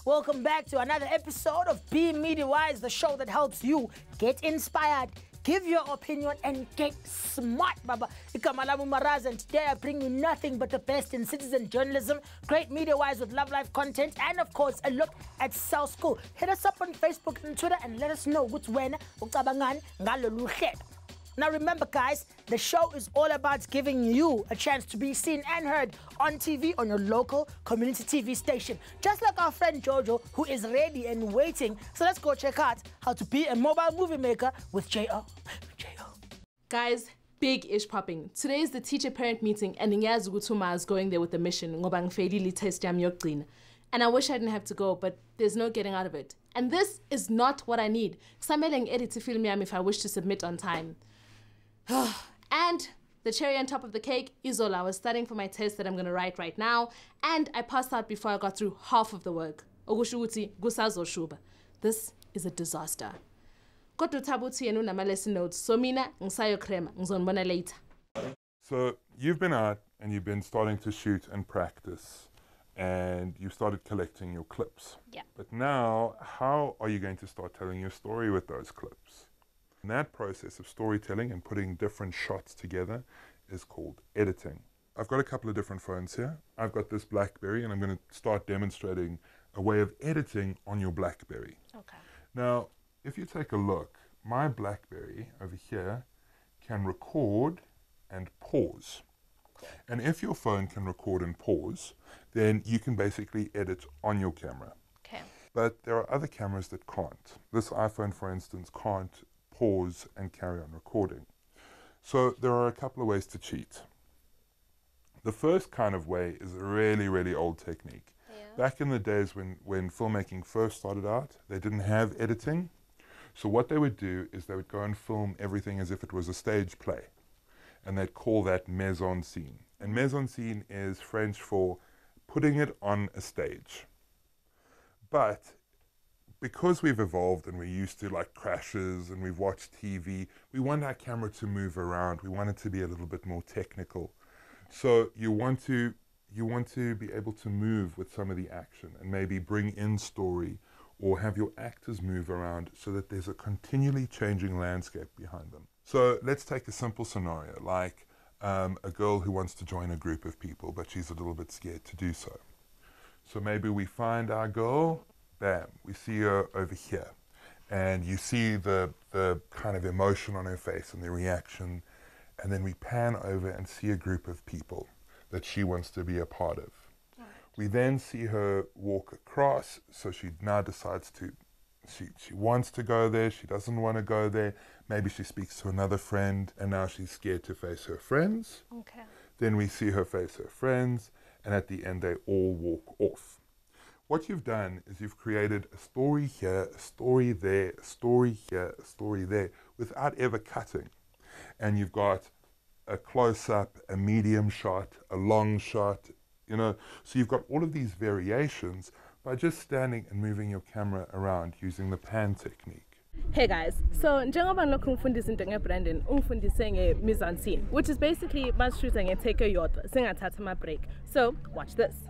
Welcome back to another episode of Be Media Wise, the show that helps you get inspired, give your opinion, and get smart, Baba. Ikamalamu Maraz, and today I bring you nothing but the best in citizen journalism, great media wise with Love Life content, and of course, a look at South School. Hit us up on Facebook and Twitter and let us know which when ucabangan ngalolu hlelo. Now remember, guys, the show is all about giving you a chance to be seen and heard on TV on your local community TV station. Just like our friend Jojo, who is ready and waiting. So let's go check out how to be a mobile movie maker with J.O. Guys, big ish popping. Today is the teacher-parent meeting and Nyazi Gutuma is going there with a mission. And I wish I didn't have to go, but there's no getting out of it. And this is not what I need. I'm edit to film if I wish to submit on time. And the cherry on top of the cake is all I was studying for my test that I'm going to write right now, and I passed out before I got through half of the work. This is a disaster. Kodwa tabuthi yenu nama lesson notes, so mina ngisayo krema ngizonibona later. So you've been out and you've been starting to shoot and practice, and you've started collecting your clips. Yeah. But now, how are you going to start telling your story with those clips? And that process of storytelling and putting different shots together is called editing. I've got a couple of different phones here. I've got this BlackBerry, and I'm going to start demonstrating a way of editing on your BlackBerry. Okay. Now, if you take a look, my BlackBerry over here can record and pause. And if your phone can record and pause, then you can basically edit on your camera. Okay. But there are other cameras that can't. This iPhone, for instance, can't pause and carry on recording. So there are a couple of ways to cheat. The first kind of way is a really, really old technique. Yeah. Back in the days when filmmaking first started out, they didn't have editing. So what they would do is they would go and film everything as if it was a stage play. And they'd call that mise en scene. And mise en scene is French for putting it on a stage. But because we've evolved and we're used to like crashes and we've watched TV, we want our camera to move around. We want it to be a little bit more technical. So you want to be able to move with some of the action and maybe bring in story or have your actors move around so that there's a continually changing landscape behind them. So let's take a simple scenario like a girl who wants to join a group of people, but she's a little bit scared to do so. So maybe we find our girl, bam, we see her over here. And you see the kind of emotion on her face and the reaction. And then we pan over and see a group of people that she wants to be a part of. Right. We then see her walk across, so she now decides to, she wants to go there, she doesn't want to go there. Maybe she speaks to another friend and now she's scared to face her friends. Okay. Then we see her face her friends, and at the end they all walk off. What you've done is you've created a story here, a story there, a story here, a story there, without ever cutting. And you've got a close-up, a medium shot, a long shot, you know. So you've got all of these variations by just standing and moving your camera around using the pan technique. Hey guys, so njengoba ngilokhu ngifundisa into ngebranding, ungifundise nge-mise en scene, which is basically masishuta nge-take eyodwa, singathatha ama-break. So, watch this.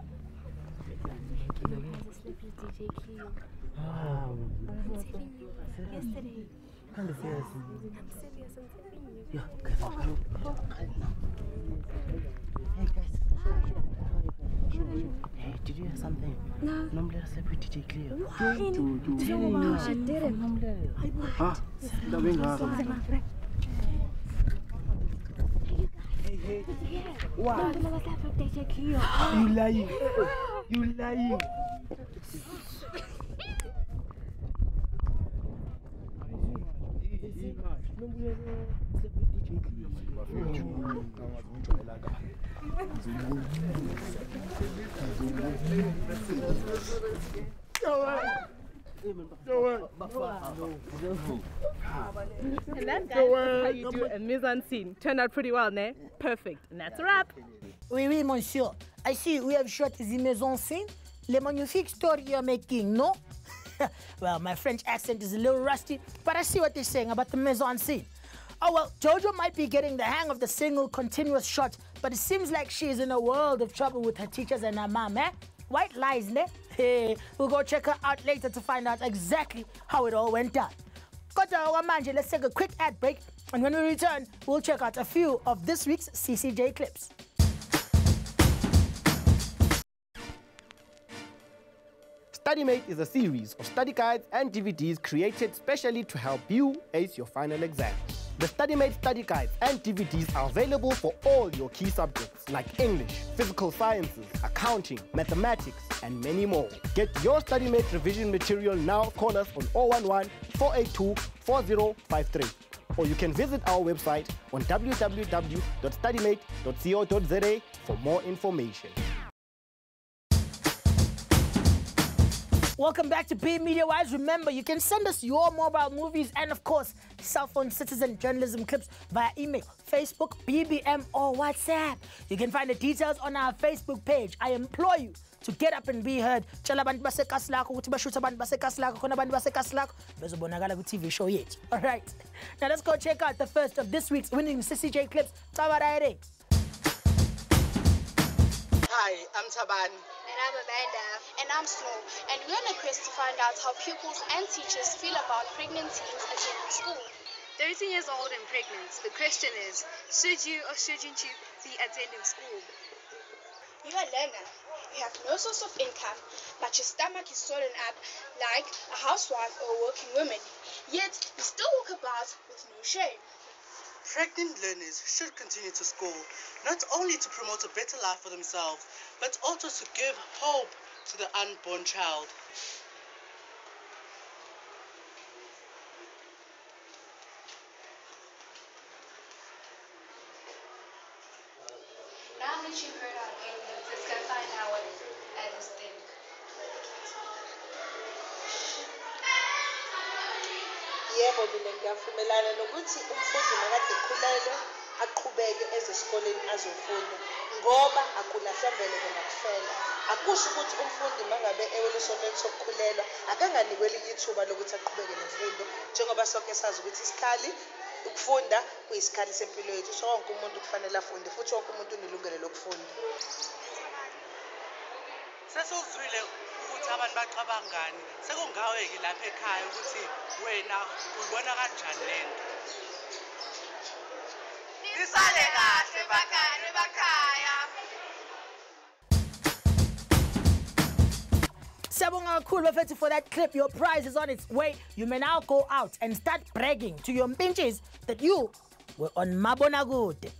Wow. I'm telling you, yesterday. I'm serious. I'm serious, I'm telling you. Yeah, Hey guys. Hey, did you hear something? No. Nomlera said we DJ Cleo. Why? She didn't. Huh? Hey. What? You lying. You lying. And that, guys, is how you do a mise en scene. Turned out pretty well, ne? Perfect. And that's a wrap. Oui, monsieur. I see we have shot the mise en scene. Le magnifique story you're making, no? Well, my French accent is a little rusty, but I see what they're saying about the mise en scene. Oh well, Jojo might be getting the hang of the single continuous shot, but it seems like she's in a world of trouble with her teachers and her mom, eh? White lies, ne? We'll go check her out later to find out exactly how it all went down. Kodwa manje, let's take a quick ad break, and when we return, we'll check out a few of this week's CCJ clips. StudyMate is a series of study guides and DVDs created specially to help you ace your final exam. The StudyMate study guides and DVDs are available for all your key subjects like English, physical sciences, accounting, mathematics, and many more. Get your StudyMate revision material now. Call us on 011-482-4053. Or you can visit our website on www.studymate.co.za for more information. Welcome back to Be Media Wise. Remember, you can send us your mobile movies and, of course, cell phone citizen journalism clips via email, Facebook, BBM, or WhatsApp. You can find the details on our Facebook page. I implore you to get up and be heard. Tshela abantu baseKaslako ukuthi bashuta abantu baseKaslako khona abantu baseKaslako bezobonakala ku TV show yethu. All right. Now let's go check out the first of this week's winning CCJ clips. Tabarayre. Hi, I'm Tabani. And I'm Amanda. And I'm Snow. And we're on a quest to find out how pupils and teachers feel about pregnant teens attending school. 13 years old and pregnant. The question is, should you or shouldn't you be attending school? You're a learner. You have no source of income, but your stomach is swollen up like a housewife or a working woman. Yet, you still walk about with no shame. Pregnant learners should continue to school, not only to promote a better life for themselves, but also to give hope to the unborn child. Now that you've heard our opinions, let's go find out what others think. Yebo, mina ngiyavumelana nokuthi umfundi makade ekhulelwe aqhubeke ezesikoleni azofunda ngoba akulahlambele ngakufela. Akusho ukuthi umfundi mangabe ewelisonto sokukhulelwa akanganikwe ithuba lokuthi aqhubeke nemfundo njengoba sonke sazi ukuthi isikhali ukufunda kuyisikhali sempilo yethu. So wonke umuntu kufanele afunde futhi wonke umuntu unelungelo lokufunda. Sesozwile ukuthi abantu bacabangani. Sekungawe-ke lapha ekhaya ukuthi wena uyibona kanjani lento. Nisale kahle bakani bakhaya. Sabonga kakhulu bafethu for that clip. Your prize is on its way. You may now go out and start bragging to your mpinches that you were on Mabonagude.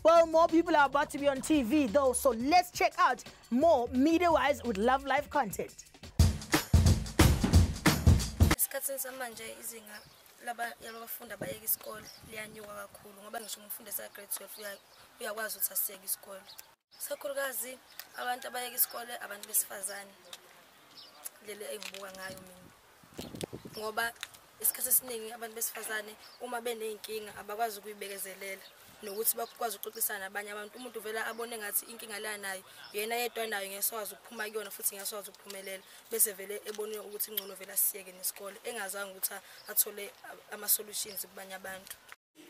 Well, more people are about to be on TV though, so let's check out more Media Wise with Love Life content. Isikhathini samanje izinga labafunda bayeka isikole liyanyuka kakhulu ngoba ngisho umfundi esa grade 12 uyakwazi ukuthi asiyeke isikole. Sakhulukazi abantu abayeka isikole abantu besifazane. Lele engibuka ngayo mina. Ngoba isikhathi esiningi abantu besifazane uma beneyinkinga abakwazi ukuyibekezelela nokuthi bakwazi ukuxoxisana nabanye abantu. Umuntu vela abone ngathi inkinga la nayo yena yedwa nayo ngeswazi ukuphuma kuyona futhi ngeswazi ukuphumelela bese vele ebone ukuthi ingcono vela siyeke nesikole engazange ukuthi athole ama solutions kubanye abantu.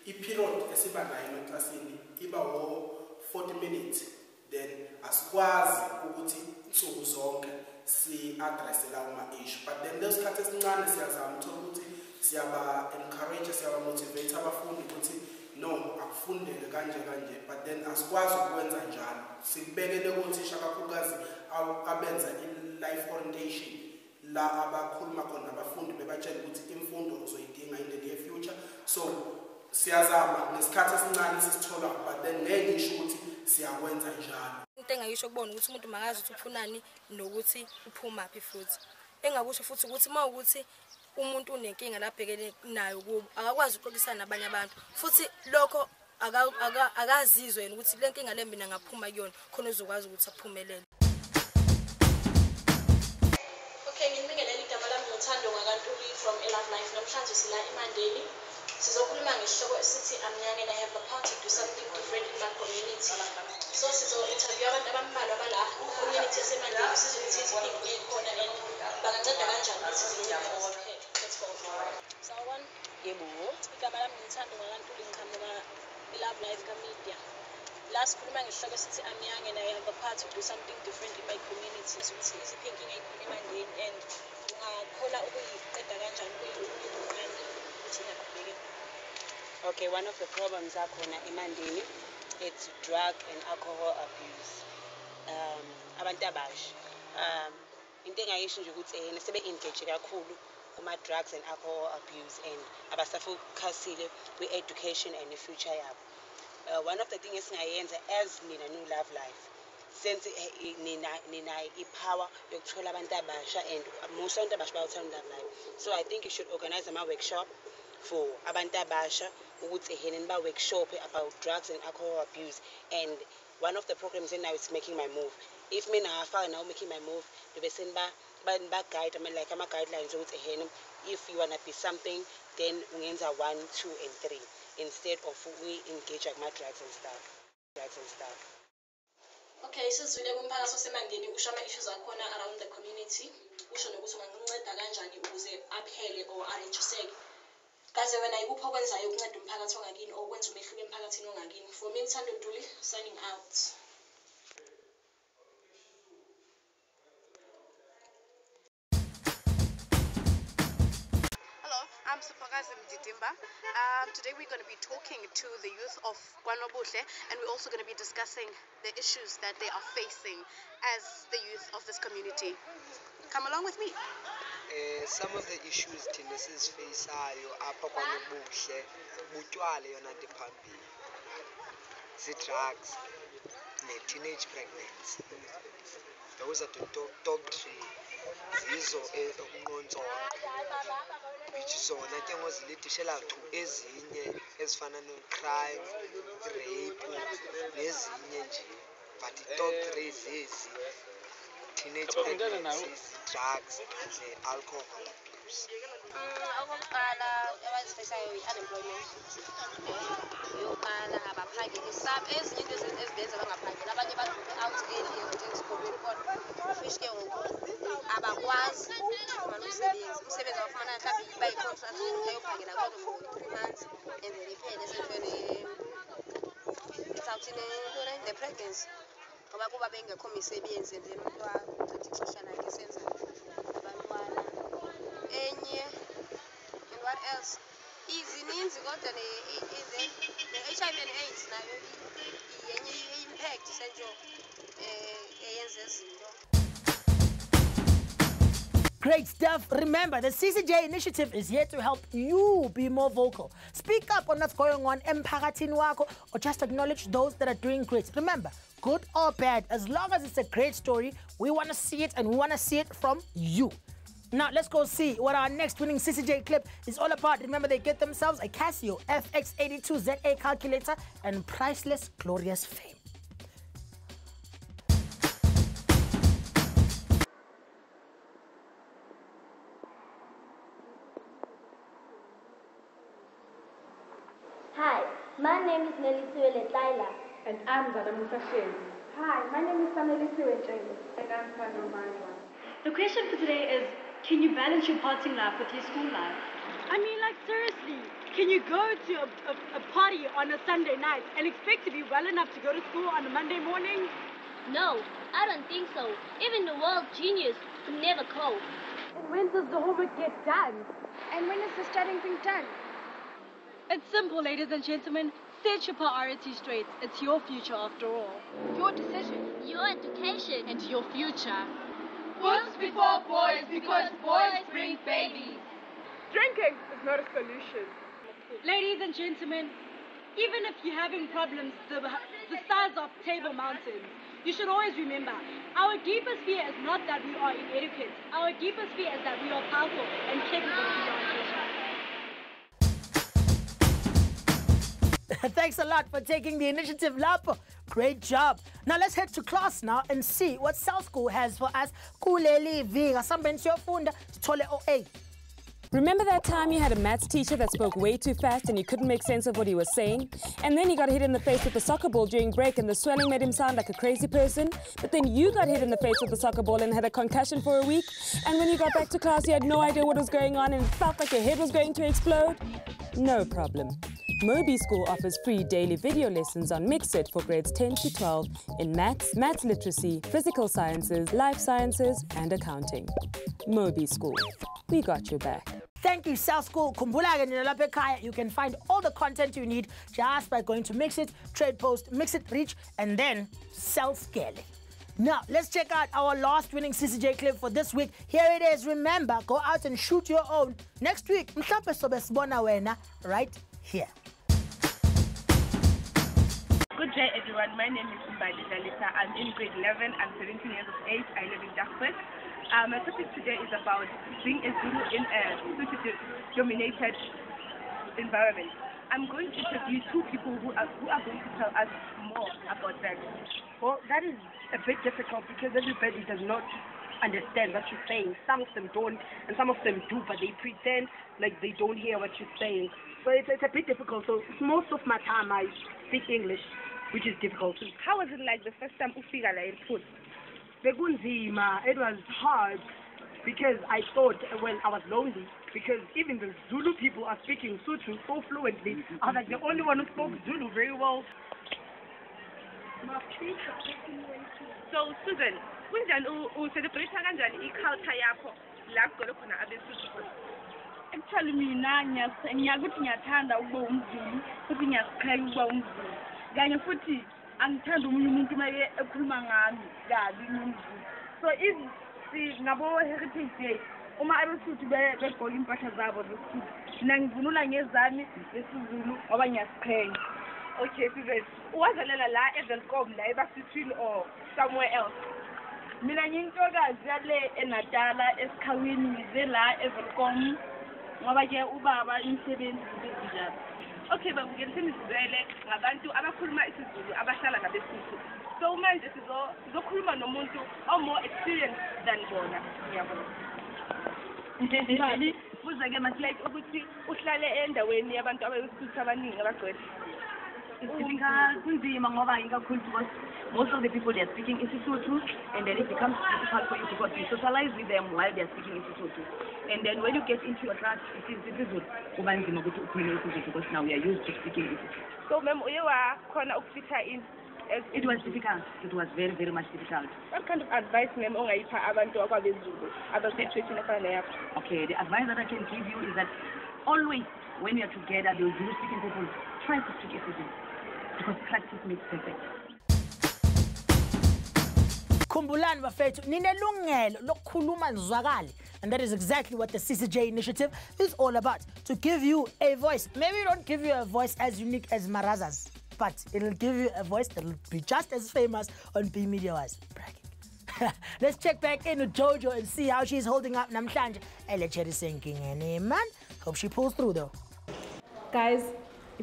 Iperiod esiba nayo eklasini iba 40 minutes, then asikwazi ukuthi insuku zonke si address lawo ma issue, but then those khathi esincane siyazama ukuthi siyaba encourage, siyaba motivate abafundi ukuthi no akufundele kanje but then asikwazi ukwenza njalo. Sikubekele uthisha kakhulukazi abenza i-life orientation la abakhuluma khona abafundi bebatshela ukuthi imfundo uzoyidinga in the near future. So siyazama nesikhathi esincane sisithola, but then ngeke ngisho ukuthi siyakwenza njalo. Into engayisho kubona ukuthi umuntu makazi ukuthi uphunani nokuthi uphuma phi futhi. Engakusho futhi ukuthi mawukuthi umuntu unenkinga labhekene nayo kubo akakwazi ukuxoxisana nabanye abantu futhi lokho akazizwe ukuthi le nkinga le mina ngaphuma kuyona khona uzokwazi ukuthi aphumelele. Okay, ngibingelela igama lami ngothando ngakantuli from Love Life. Namhlanje sila eMandeni. Sizokhuluma ngesihloko esithi I'm young and I have the power to do something different in my community. So sizo-interview abantu abambalwa bala community yaseMandeni sizokuthi iziphike khona and banganceda kanjani ukuthi sizokuthi let's go. Sawubona. Yebo. Igama lami ngithanda ngakantuli ngiqhamuka Love Life ka media. la sikhuluma ngesihloko esithi I'm young and I have a part to do something different in my community. Ukuthi isiphinking eyikhona eMandeni and ungakhona ukuyiqeda kanjani kuyimali ukuthi ingaqhubeki. Okay, one of the problems akhona eMandeni, it's drug and alcohol abuse. Abantu abasha. Into engayisho nje ukuthi sebe engage kakhulu kuma drugs and alcohol abuse and abasafocusile kwi education and the future yabo. One of the things esingayenza as nina New Love Life, since nina ipower yokuthola abantu abasha and most abantu abasha bayawuthanda Love Life. So I think you should organize a workshop for abantu abasha ukuthi ba workshop about drugs and alcohol abuse. And one of the programs now is Making My Move. If me now Making My Move, the person guide, like guidelines ukuthi if you wanna be something, then we enter 1, 2, and 3 instead of we engage my drugs and stuff. Okay, sizwile kumphakathi oseMandeni usho ama-issues akhona around the community. Usho nokuthi unganceda kanjani ukuze aphele or arejiseke. Kaze wena ikuphi okwenzayo ukunceda umphakathi ongakini or ukwenza umehluko emphakathini ongakini? For me, Thando Duli, signing out. I'm Supakazi Mdidimba. Today we're going to be talking to the youth of KwaNobuhle, and we're also going to be discussing the issues that they are facing as the youth of this community. Come along with me. Some of the issues thina sizifaceayo apha KwaNobuhle butywala yona ndiphambili, drugs ne-teenage pregnancy. Those are the top 3 zizo okunqontsonqa, which zona ke ngozilidishela to ezinye ezifana no-crime, rape nezinye nje, but the top 3 zezi: teenage pregnancies, drugs ne-alcohol abuse. Okokuqala abazifesayo i-unemployment. Yokuqala abaphangeli, ezinye into ezibenza bangaphangeli, abanye out early ukuthi esikolweni kodwa fish ke ngoku abakwazi ukufumana umsebenzi awufumana mhlawumbe bayi-contract ayophangela kodwa for 3 months and then iphele sentweni ithawuthini the pregnancy ngoba kuba bengekho misebenzi and then umuntu wathatha ixesha lakhe esenza abantwana. Enye and what else? Izininzi kodwa ne-HIV and AIDS nayo yenye i-impact senjo eyenza izinto. Great stuff. Remember, the CCJ initiative is here to help you be more vocal. Speak up on what's going on emphakathini wako, or just acknowledge those that are doing great. Remember, good or bad, as long as it's a great story, we want to see it, and we want to see it from you. Now, let's go see what our next winning CCJ clip is all about. Remember, they get themselves a Casio FX82ZA calculator and priceless, glorious fame. Hi, my name is Nelisiwe Laila. And I'm Zadamusa Shen. Hi, my name is Nelisiwe Jane. And I'm Fano Marwan. The question for today is, can you balance your partying life with your school life? I mean, like, seriously, can you go to a party on a Sunday night and expect to be well enough to go to school on a Monday morning? No, I don't think so. Even the world genius could never cope. And when does the homework get done? And when is the studying thing done? It's simple, ladies and gentlemen. Set your priorities straight. It's your future after all. Your decision. Your education. And your future. Books before boys, because boys bring babies. Drinking is not a solution. Ladies and gentlemen, even if you're having problems the size of Table Mountain, you should always remember, our deepest fear is not that we are inadequate. Our deepest fear is that we are powerful and capable beyond measure. Thanks a lot for taking the initiative, Lapo. Great job. Now let's head to class now and see what South School has for us. Remember that time you had a maths teacher that spoke way too fast and you couldn't make sense of what he was saying? And then he got hit in the face with a soccer ball during break and the swelling made him sound like a crazy person? But then you got hit in the face with a soccer ball and had a concussion for a week? And when you got back to class, you had no idea what was going on and it felt like your head was going to explode? No problem. Moby School offers free daily video lessons on Mixit for grades 10 to 12 in maths, maths literacy, physical sciences, life sciences, and accounting. Moby School, we got your back. Thank you, South School. Kumbula nina lapha ekhaya. You can find all the content you need just by going to Mixit, Trade Post, Mixit Reach, and then self-scale. Now, let's check out our last winning CCJ clip for this week. Here it is. Remember, go out and shoot your own. Next week, mhlawumbe sobe sibona wena right here. Good day, everyone. My name is Mbali Dalita. I'm in grade 11. I'm 17 years of age. I live in Dartford. My topic today is about being a Zulu in a Sutu-dominated environment. I'm going to interview two people who are going to tell us more about that. Well, that is a bit difficult because everybody does not understand what you're saying. Some of them don't, and some of them do, but they pretend like they don't hear what you're saying. So it's a bit difficult. So most of my time I speak English, which is difficult too. How was it like the first time ufika la airport? It was hard because I thought, well, I was lonely because even the Zulu people are speaking Sotho so fluently. I was like the only one who spoke Zulu very well. So, Susan, kunjani u-celebrate kanjani i-culture yakho la kugcwele khona abeSuthu? Actually, mina ngiyakuthi ngiyathanda ukuba umZulu futhi ngiyasiqhenya ukuba umZulu. Kanye futhi angithanda omunye umuntu uma ekhuluma ngami kabi ngumZulu. So if ngabo Heritage Day uma abeSuthu begqoka impahla zabo zesiZulu, mina ngivunula ngezami zesiZulu ngoba ngiyasiqhenya. Okay, Susan, wazalela la eVelcom la eBasithini or somewhere else? Mina ngiyintokazi yale eNatala esikhawini ngize la eVelcom ngoba ke ubaba imisebenzi ezinjalo. Okay, babukele sizwele ngabantu abakhuluma isiZulu abahlala nabeSuthu. So manje sizokhuluma nomuntu more experienced than bona. Ngiyabona. Ngani uzake maslike ukuthi uhlale endaweni yabantu abeSuthu abaningi abagcwele. Kunzima ngoba ikakhulu because most of the people they are speaking Isisuthu, and then it becomes difficult for you because you socialize with them while they are speaking Isisuthu. And then when you get into your class, it is difficult because now we are used to speaking Isisuthu. So ma'am, uye wakhona ukufitha in? It was difficult. It was very, very much difficult. What kind of advice ma'am ongayipha abantu akwabeZulu abasituation efana yakho? Okay, the advice that I can give you is that always when you are together, those Zulu speaking people, try to speak Isisuthu. Because practice makes perfect. Khumbulani bafethu, ninelungelo lokukhuluma nizwakale, and that is exactly what the CCJ initiative is all about, to give you a voice. Maybe it don't give you a voice as unique as Maraza's, but it'll give you a voice that'll be just as famous on B Media Wise. Bragging. Let's check back in with Jojo and see how she's holding up namhlanje. Elechere senkingeni man. Hope she pulls through though. Guys,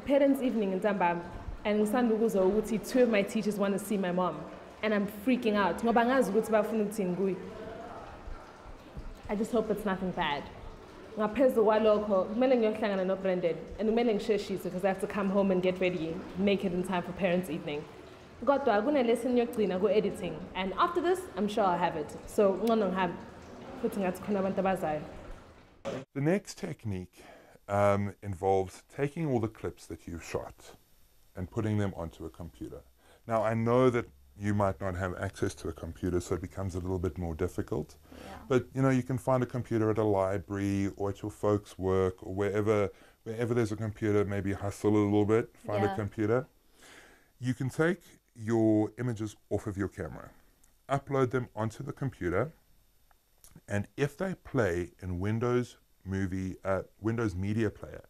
parents' evening in Zambam. And two of my teachers want to see my mom. And I'm freaking out. I just hope it's nothing bad. And because I have to come home and get ready, make it in time for parents' evening. I'm going to listen to go editing. And after this, I'm sure I'll have it. So I'm going to have the next technique involves taking all the clips that you've shot and putting them onto a computer. Now, I know that you might not have access to a computer, so it becomes a little bit more difficult. Yeah. But, you know, you can find a computer at a library or at your folks' work or wherever there's a computer, maybe hustle a little bit, find a computer. You can take your images off of your camera, upload them onto the computer, and if they play in Windows Media Player,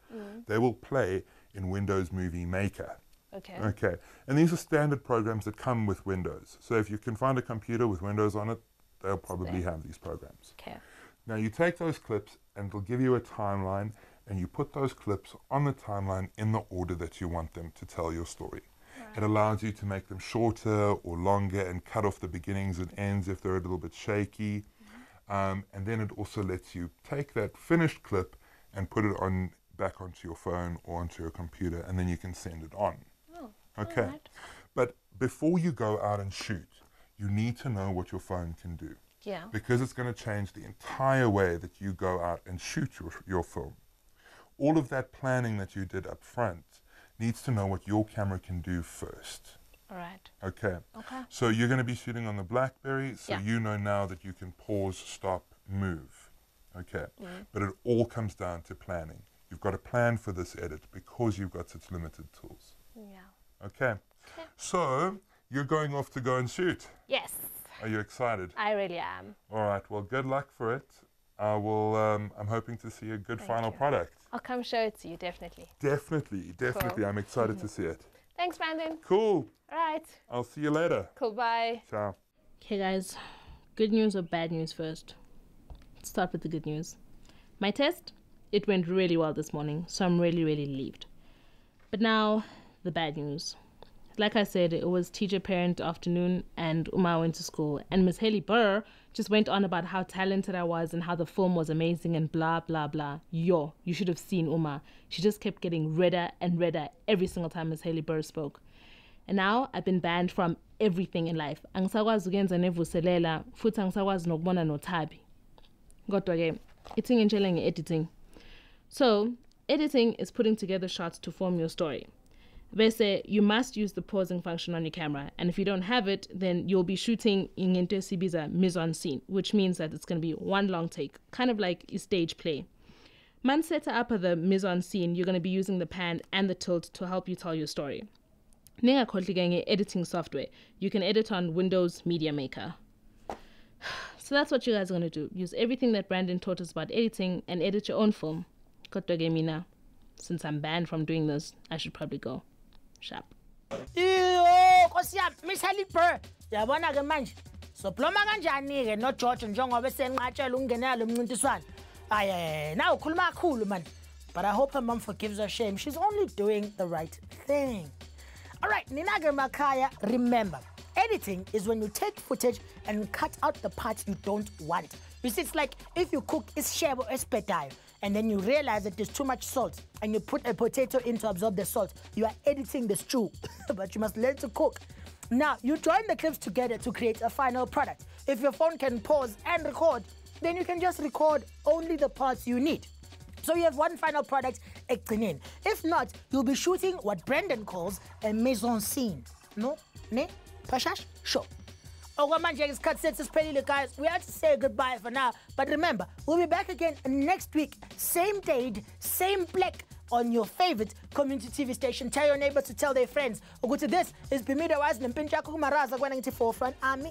they will play in Windows Movie Maker. Okay. And these are standard programs that come with Windows. So if you can find a computer with Windows on it, they'll probably have these programs. Okay. Now you take those clips and it'll give you a timeline, and you put those clips on the timeline in the order that you want them to tell your story. Right. It allows you to make them shorter or longer and cut off the beginnings and ends if they're a little bit shaky. And then it also lets you take that finished clip and put it back onto your phone or onto your computer, and then you can send it on. Okay, right. But before you go out and shoot, you need to know what your phone can do. Yeah. Because it's going to change the entire way that you go out and shoot your film. All of that planning that you did up front needs to know what your camera can do first. All right. Okay. Okay. So you're going to be shooting on the BlackBerry, so Yeah. you know now that you can pause, stop, move. Okay. Mm. But it all comes down to planning. You've got to plan for this edit because you've got such limited tools. Yeah. Okay. So you're going off to go and shoot. Yes. Are you excited? I really am. All right. Well, good luck for it. I will. I'm hoping to see a good final product. I'll come show it to you, definitely. Definitely. Cool. I'm excited to see it. Thanks, Brandon. Cool. All right. I'll see you later. Cool, bye. Ciao. Okay, guys. Good news or bad news first? Let's start with the good news. My test, it went really well this morning, so I'm really, really relieved. But now, the bad news. Like I said, it was teacher-parent afternoon and Uma went to school. And Miss Haley Burr just went on about how talented I was and how the film was amazing and blah, blah, blah. Yo, you should have seen Uma. She just kept getting redder and redder every single time Miss Haley Burr spoke. And now I've been banned from everything in life. Angisakwazi ukuyenza nevuselela, futhi angisakwazi nokubona noThabi. Kodwa-ke, ithi ngitshele nge-editing. So, editing is putting together shots to form your story. Bese, you must use the pausing function on your camera, and if you don't have it, then you'll be shooting in into esibiza mise-en-scene, which means that it's going to be one long take, kind of like a stage play. Man set up the mise-en-scene, you're going to be using the pan and the tilt to help you tell your story. Ningakhohli editing software. You can edit on Windows Media Maker. So that's what you guys are going to do. Use everything that Brandon taught us about editing and edit your own film. Kodwa-ke mina, since I'm banned from doing this, I should probably go. Sharp. Iyo, Nkosi yami, Miss Haley Burr. Yabona ke manje. Soploma kanjani ke no George njengoba esenqatshela ukungenela lo mncintiswano. Aye, now ukhuluma kakhulu man. But I hope her mom forgives her shame. She's only doing the right thing. All right, Ninage Makaya, remember, editing is when you take footage and cut out the parts you don't want. You see, it's like if you cook isishebo espedayo and then you realize that there's too much salt and you put a potato in to absorb the salt. You are editing the stew, but you must learn to cook. Now, you join the clips together to create a final product. If your phone can pause and record, then you can just record only the parts you need. So you have one final product, ekugcineni. If not, you'll be shooting what Brendan calls a mise-en-scene. No? Ne? Pashash? Sure. Okwamanje isikhathi sethu siphelile, guys. We have to say goodbye for now. But remember, we'll be back again next week. Same date, same plek on your favorite community TV station. Tell your neighbors to tell their friends. Ukuthi this is Bimida Wise Nempinchako Kumaraza Gwanangiti Forefront Army.